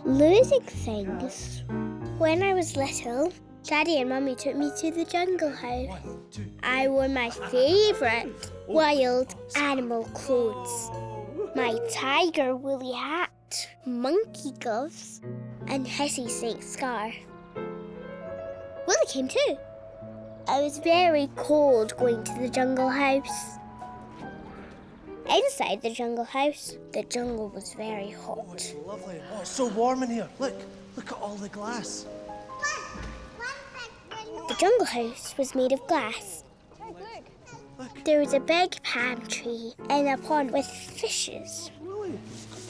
Losing things. When I was little, Daddy and Mummy took me to the jungle house. I wore my favourite wild animal clothes. My tiger woolly hat, monkey gloves, and hissy snake scarf. Wolly came too. I was very cold going to the jungle house. Inside the jungle house, the jungle was very hot. Oh, it's lovely. Oh, it's so warm in here. Look at all the glass. The jungle house was made of glass. Look. There was a big palm tree and a pond with fishes. Wolly.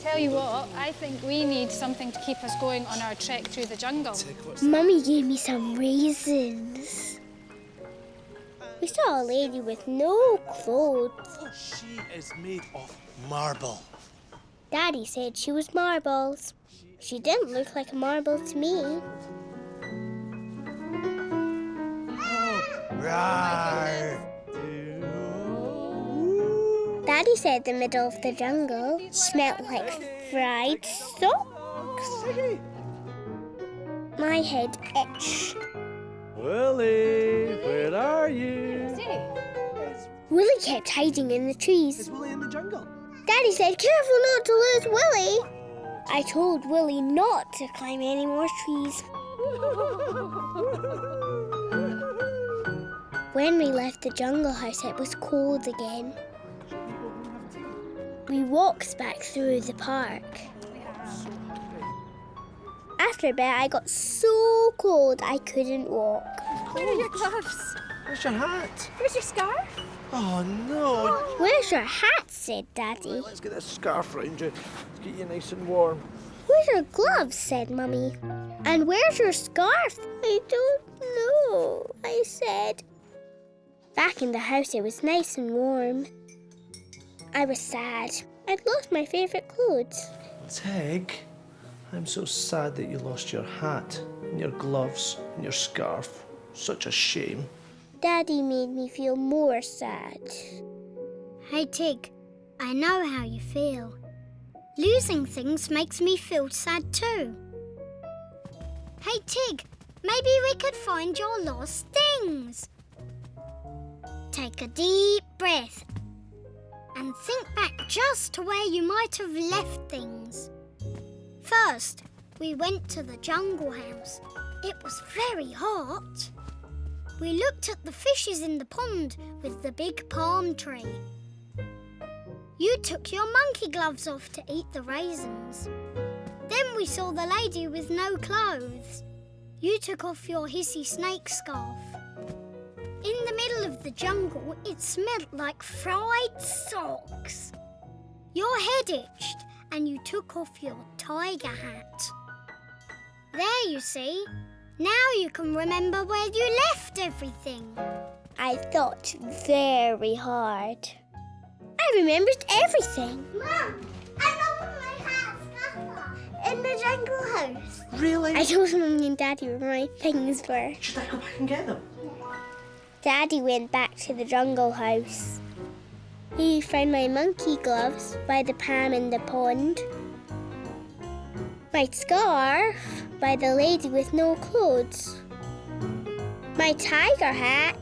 Tell you what, I think we need something to keep us going on our trek through the jungle. Mummy gave me some raisins. We saw a lady with no clothes. Oh, she is made of marble. Daddy said she was marbles. She didn't look like a marble to me. Rawr. Daddy said the middle of the jungle smelled like fried socks. My head itched. Wolly, where are you? Wolly kept hiding in the trees. Is Wolly in the jungle? Daddy said, careful not to lose Wolly. I told Wolly not to climb any more trees. When we left the jungle house, it was cold again. We walked back through the park. After a bit, I got so cold I couldn't walk. Where are your gloves? Where's your hat? Where's your scarf? Oh, no. Where's your hat? Said Daddy. Right, let's get this scarf round you. Let's get you nice and warm. Where's your gloves? Said Mummy. And where's your scarf? I don't know, I said. Back in the house, it was nice and warm. I was sad. I'd lost my favourite clothes. Tig, I'm so sad that you lost your hat and your gloves and your scarf. Such a shame. Daddy made me feel more sad. Hey, Tig, I know how you feel. Losing things makes me feel sad too. Hey, Tig, maybe we could find your lost things. Take a deep breath and think back just to where you might have left things. First, we went to the jungle house. It was very hot. We looked at the fishes in the pond with the big palm tree. You took your monkey gloves off to eat the raisins. Then we saw the lady with no clothes. You took off your hissy snake scarf. In the middle of the jungle, it smelled like fried socks. Your head itched and you took off your tiger hat. There, you see. Now you can remember where you left everything. I thought very hard. I remembered everything. Mum, I lost my hat scarf in the jungle house. Really? I told Mummy and Daddy where my things were. Should I go back and get them? Daddy went back to the jungle house. He found my monkey gloves by the palm in the pond, my scarf by the lady with no clothes, my tiger hat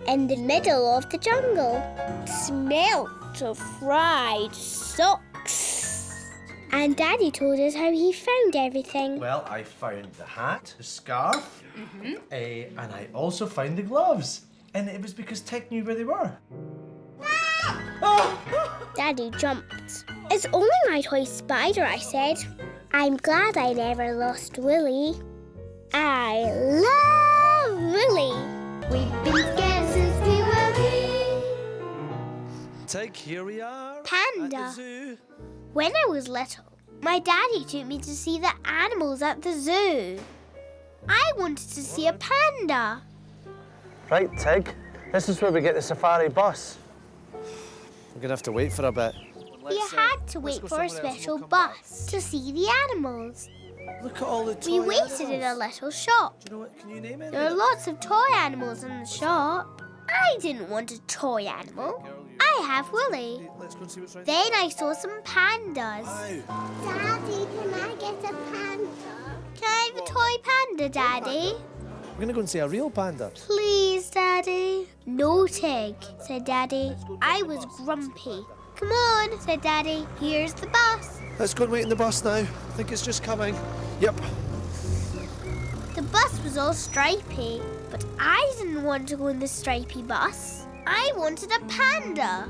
in the middle of the jungle. Smelt of fried socks. And Daddy told us how he found everything. Well, I found the hat, the scarf, and I also found the gloves. And it was because Tig knew where they were. Daddy jumped. It's only my toy spider, I said. I'm glad I never lost Wolly. I love Wolly. We've been scared since we were wee. Tig, here we are. Panda. At the zoo. When I was little, my daddy took me to see the animals at the zoo. I wanted to see a panda. Right, Tig. This is where we get the safari bus. We're going to have to wait for a bit. You had to wait for a special bus to see the animals. Look at all the toy We waited in a little shop. Do you know what? Can you name it? There are lots of toy animals in the shop. I didn't want a toy animal. I have Wolly. Let's go and see what's right. Then I saw some pandas. Daddy, can I get a panda? Can I have a toy panda, Daddy? We're going to go and see a real panda. Please, Daddy. No, Tig, said Daddy. I was grumpy. Come on, said Daddy. Here's the bus. Let's go and wait in the bus now. I think it's just coming. Yep. The bus was all stripy, but I didn't want to go in the stripy bus. I wanted a panda.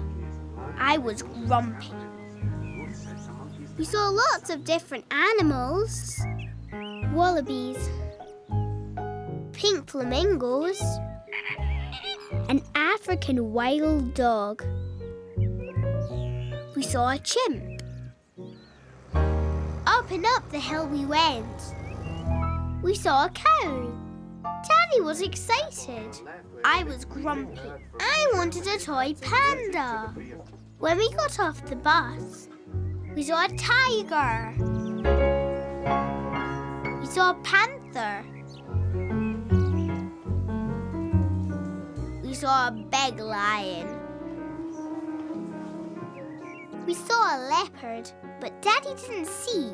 I was grumpy. We saw lots of different animals. Wallabies, pink flamingos, an African wild dog. We saw a chimp. Up and up the hill we went. We saw a cow. Daddy was excited. I was grumpy. I wanted a toy panda. When we got off the bus, we saw a tiger. We saw a panther. We saw a big lion. We saw a leopard, but Daddy didn't see.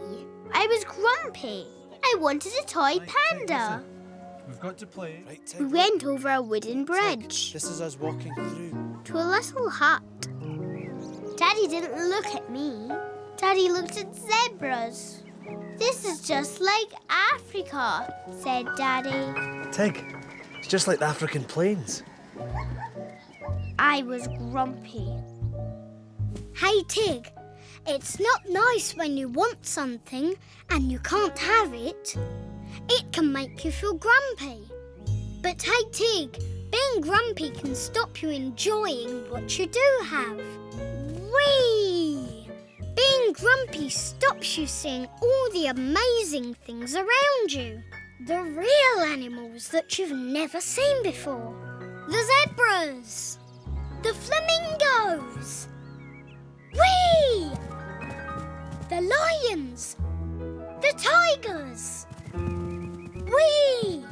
I was grumpy. I wanted a toy panda. We've got to play. Right, We went over a wooden bridge This is us walking through. to a little hut. Daddy didn't look at me. Daddy looked at zebras. This is just like Africa, said Daddy. Tig, it's just like the African plains. I was grumpy. Hey, Tig, it's not nice when you want something and you can't have it. It can make you feel grumpy. But hey, Tig, being grumpy can stop you enjoying what you do have. Whee! Being grumpy stops you seeing all the amazing things around you. The real animals that you've never seen before. The zebras. The flamingos. Whee! The lions. The tigers. Whee!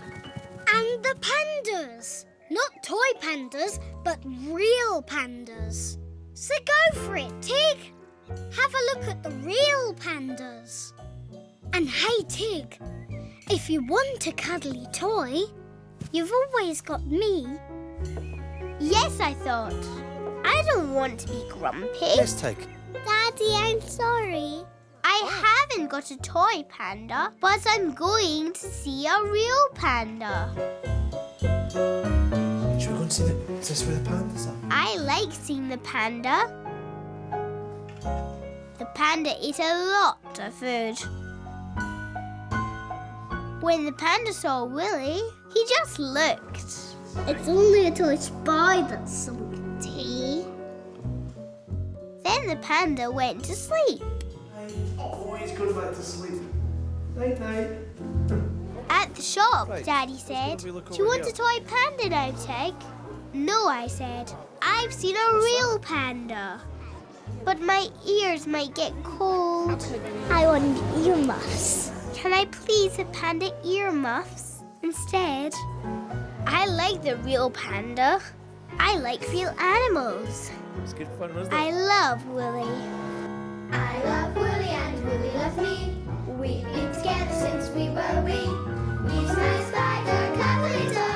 And the pandas. Not toy pandas, but real pandas. So go for it, Tig. Have a look at the real pandas. And hey, Tig, if you want a cuddly toy, you've always got me. Yes, I thought. I don't want to be grumpy. Yes, Tig. Daddy, I'm sorry. I haven't got a toy panda, but I'm going to see a real panda. Should we go and see is this where the pandas are? I like seeing the panda. The panda ate a lot of food. When the panda saw Wolly, he just looked. It's only a toy spider, some Tea. Then the panda went to sleep. Oh, he's going back to sleep. Night, night. At the shop, Right. Daddy said, Let's look do you over want a toy panda now, Tig? No, I said. I've seen a real panda. But my ears might get cold. I want earmuffs. Can I please have panda earmuffs instead? I like the real panda. I like real animals. It's good fun, wasn't it? I love Wolly. I love Wolly and Wolly loves me. We've been together since we were wee. He's my spider, cuddly toy.